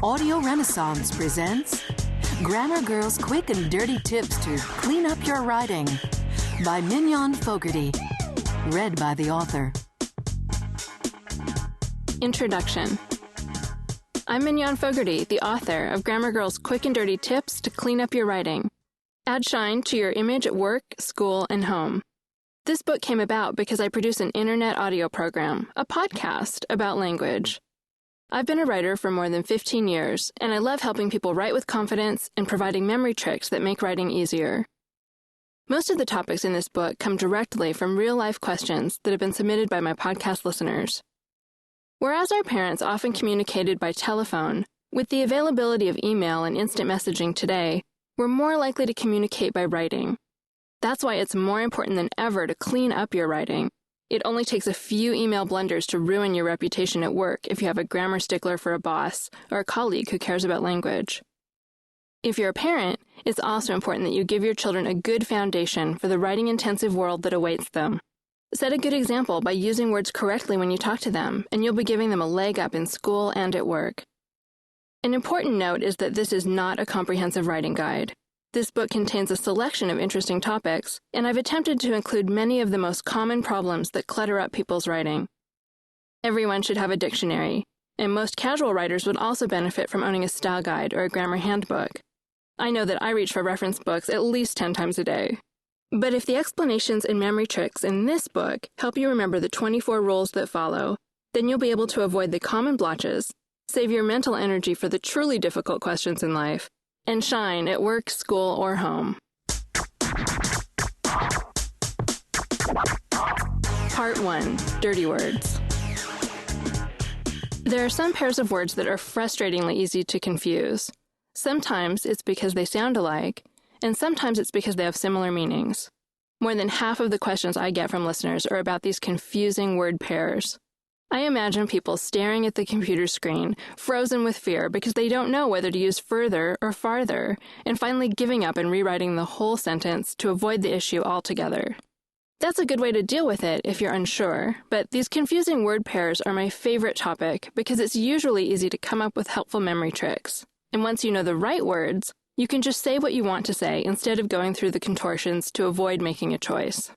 Audio Renaissance presents Grammar Girl's Quick and Dirty Tips to Clean Up Your Writing by Mignon Fogarty. Read by the author. Introduction. I'm Mignon Fogarty, the author of Grammar Girl's Quick and Dirty Tips to Clean Up Your Writing. Add shine to your image at work, school, and home. This book came about because I produce an internet audio program, a podcast about language. I've been a writer for more than 15 years, and I love helping people write with confidence and providing memory tricks that make writing easier. Most of the topics in this book come directly from real-life questions that have been submitted by my podcast listeners. Whereas our parents often communicated by telephone, with the availability of email and instant messaging today, we're more likely to communicate by writing. That's why it's more important than ever to clean up your writing. It only takes a few email blunders to ruin your reputation at work if you have a grammar stickler for a boss or a colleague who cares about language. If you're a parent, it's also important that you give your children a good foundation for the writing-intensive world that awaits them. Set a good example by using words correctly when you talk to them, and you'll be giving them a leg up in school and at work. An important note is that this is not a comprehensive writing guide. This book contains a selection of interesting topics, and I've attempted to include many of the most common problems that clutter up people's writing. Everyone should have a dictionary, and most casual writers would also benefit from owning a style guide or a grammar handbook. I know that I reach for reference books at least 10 times a day. But if the explanations and memory tricks in this book help you remember the 24 rules that follow, then you'll be able to avoid the common blotches, save your mental energy for the truly difficult questions in life, and shine at work, school, or home. Part 1. Dirty Words. There are some pairs of words that are frustratingly easy to confuse. Sometimes it's because they sound alike, and sometimes it's because they have similar meanings. More than half of the questions I get from listeners are about these confusing word pairs. I imagine people staring at the computer screen, frozen with fear because they don't know whether to use further or farther, and finally giving up and rewriting the whole sentence to avoid the issue altogether. That's a good way to deal with it if you're unsure, but these confusing word pairs are my favorite topic because it's usually easy to come up with helpful memory tricks. And once you know the right words, you can just say what you want to say instead of going through the contortions to avoid making a choice.